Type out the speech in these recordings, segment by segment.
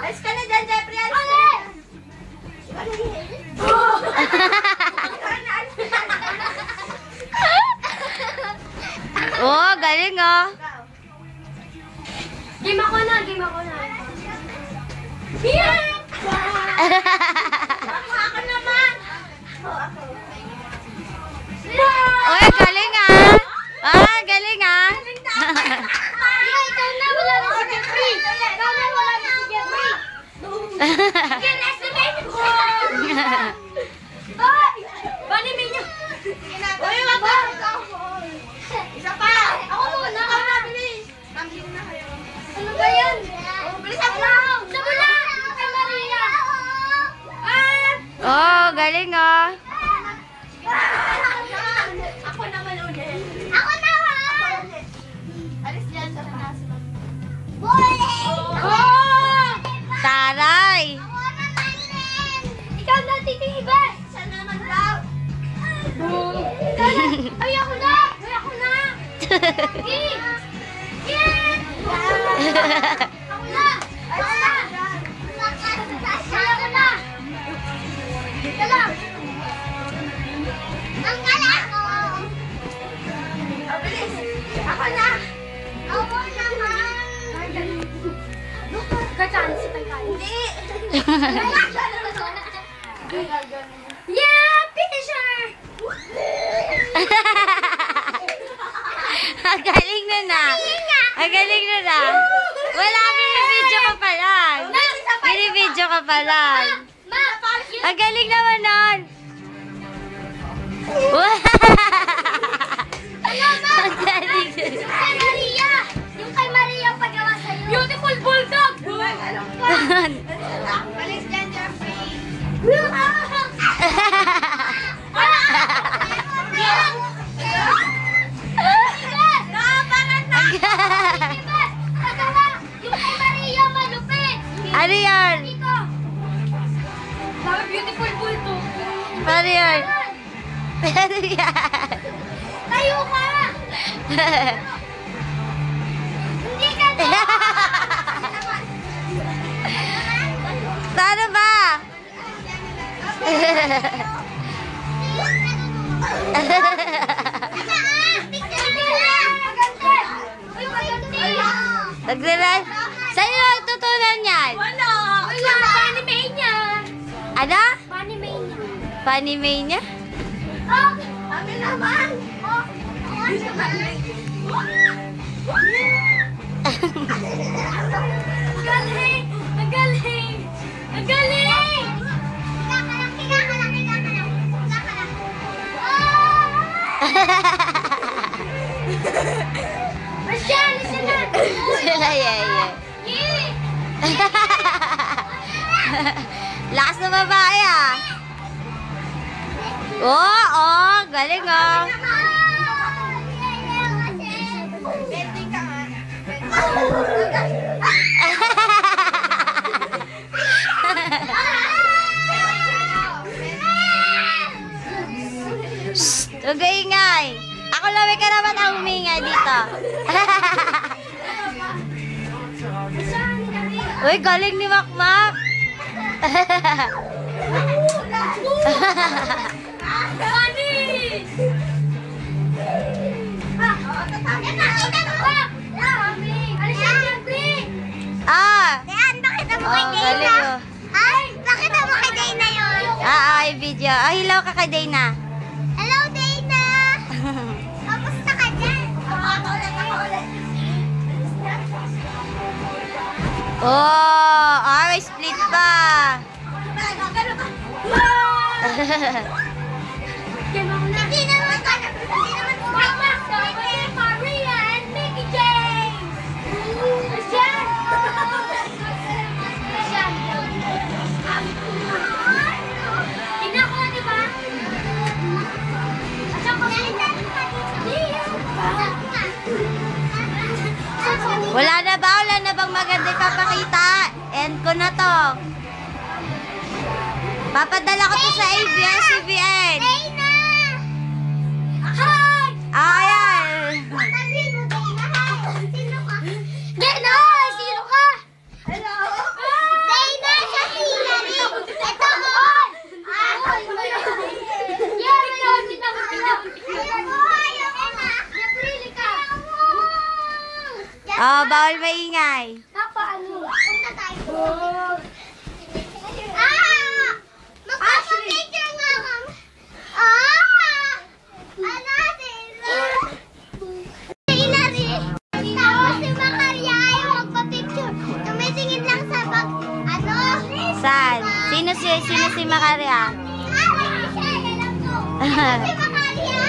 Alis ka na dyan, Jeffrey. Alis ka na dyan. Oh, galing oh. Game ako na. Yeah! Ako naman. Oy, galing ah. Ah, galing ah. Ikaw na, wala na si Jeffrey. Ikaw na, wala na si Jeffrey. Again, estimate ko. Ay! Banimay niyo. Uy, wag ba? Isa pa. Ako muna. Ikaw na, bilis. Pangling na kayo. Ano ba yan? Bilisan mo. Sabula! Kay Maria! Ah! Oh, galing oh. Ako naman ulit. Ako naman! Alis dyan sa taas. Bowling! Oh! Taray. Ako naman din! Ikaw na, Tito Ibas! Siya naman daw. Ikaw na! Ay, ako na! Ay, ako na! Game! Game! Ako na! Ako na! Ay, ako na! Ika lang! Ang galang ko! Oh, bilis. Ako na. Ako naman! Kachance pa kayo. Hindi. Yeah! Finisher! Ang galing na na. Ang galing na na. Wala, binibidyo ka pa lang. Binibidyo ka pa lang. Ma! Ang galing naman nun. Ang galing na. Yung kay Maria! Yung kay Maria pagawa sa'yo. Beautiful bulldog! Alis dyan, Jeffrey. Pagawa! Yung kay Maria malupit! Ano yan? Dito! Sabi beautiful bulldog! Ano yan? Ano yan? Tayo ka! Hindi ka to! Ano ba? Nagre-run? Saan yung nagtutunan yan? Wala. Wala! Panimay niya! Ano? Panimay niya! Panimay niya? Oh! Kami naman. Oh! Ang galing! Ang galing! Ang galing! Higa ka lang! Marcial, listen na! Sila yeye. Yee! Lakas na babae ah. Oh, galing oh. Betting ka nga. Huwag ka ingay. Ako lang may karapat ang humingay dito. Uy, galing ni Makmak. Panis! Ah, oh, galing oh. Ay, nakita mo kay Dana yun? Ay, video. Ah, hello ka kay Dana. Hello, Dana! Kamusta ka dyan? Oh, may split pa. Hindi naman Maria and Mickey James! Christian! Christian! Tingnan ko na, di ba? Asan ko? Wala na ba? Wala na bang maganda ipapakita? End ko na to. Papadala ko to sa ABS-CBN. Dana! Hi! Ayan. Sabihin mo, Dana, hi! Sino ka? Dana, sino ka? Oh, bawal maingay. Papa, ano? Punta tayo. Ah! Magpapapicture nga kami. Ah! Ano, sila? Sila rin. Tapos si Macaria ay magpapicture. Tumitingin lang sa bag. Ano? Saan? Sino si Macaria? Ah, Michelle, alam ko. Ito si Macaria.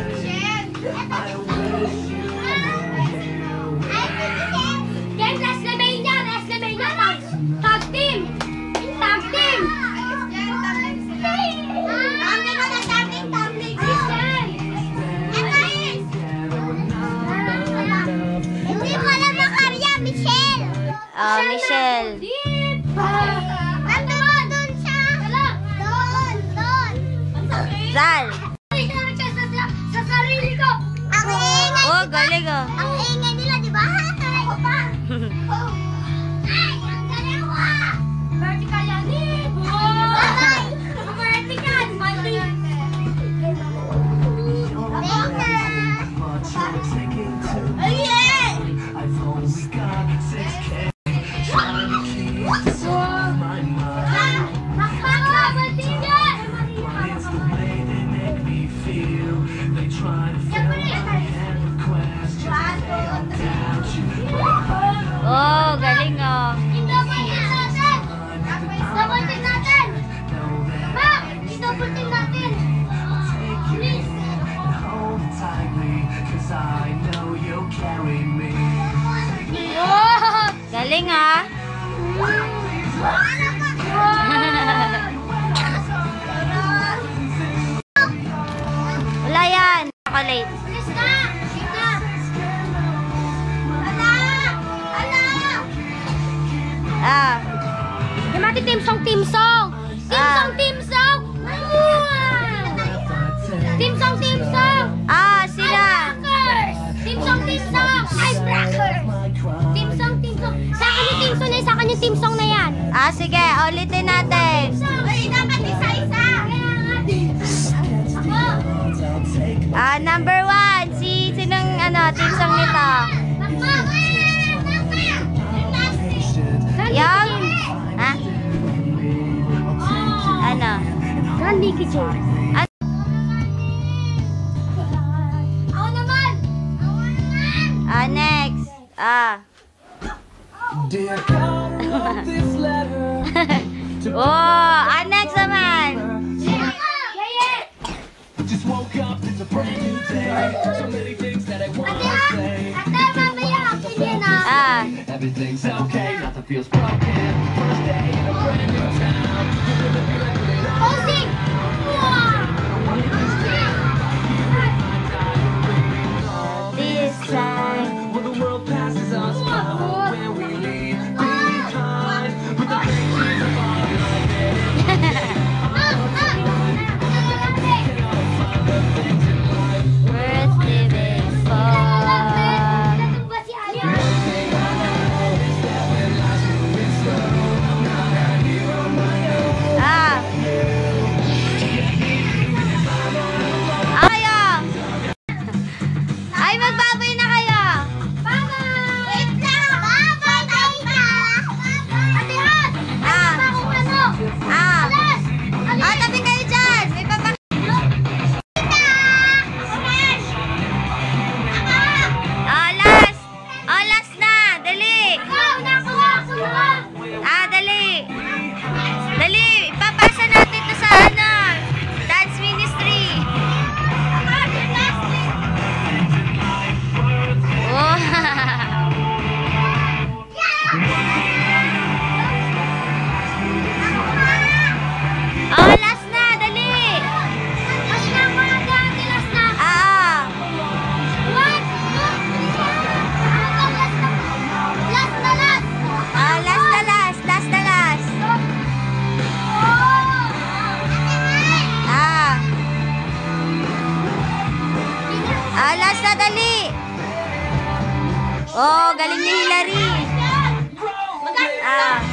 Michelle. Ito si Guys, last level niya. Last level niya. Tag team. Tag team. Tumbling ko na tumbling. Tumbling. Hindi mo alam Macaria, Michelle. Oh, Michelle. Nandun doon siya. Doon. Saan? Sa sarili ko. Ang ingay. Oh, galing oh. Ang ingay nila, di ba? Taray ko pa. Ay, ang galing ko ah. Vertical yan. Ay, vertical. Mali. Oh, yeah. Oh, galing oh. Galing ah. Wala yan. Chocolate. Ah. Team song. Team song. Ah, sila. Team song. Icebreaker. Team song. Sa akin yung team song na yan. Ah, sige. Ulitin natin. Ay, dapat isa-isa. Ako. Ah, number 1. Sinong team song nito? Yung? Ha? Ano? Gandhi Kitchen. Ako naman. Ah, next. Ah. Dear God, wrote this letter to Oh, next naman. just woke up, it's a brand new day. So many things that I want to say. Ah. Everything's okay, nothing feels broken. First day in a brand new town. This time. When the world passes us by, where we leave behind. But the pictures of our Worth living for. Ah. Ayo. Ay, magbaboy na kayo. Ah. Ah, tabi kayo dyan. May papak... Ah, last. Oh, last na. Dali. Ah, dali. Dali. Ipapasa natin to sa dance ministry. Oh. Oh, last na. Dali. Ah. Ah, last na last. Last na last. Ah. Ah, last na dali. Oh, galing ni Hilary. Ah.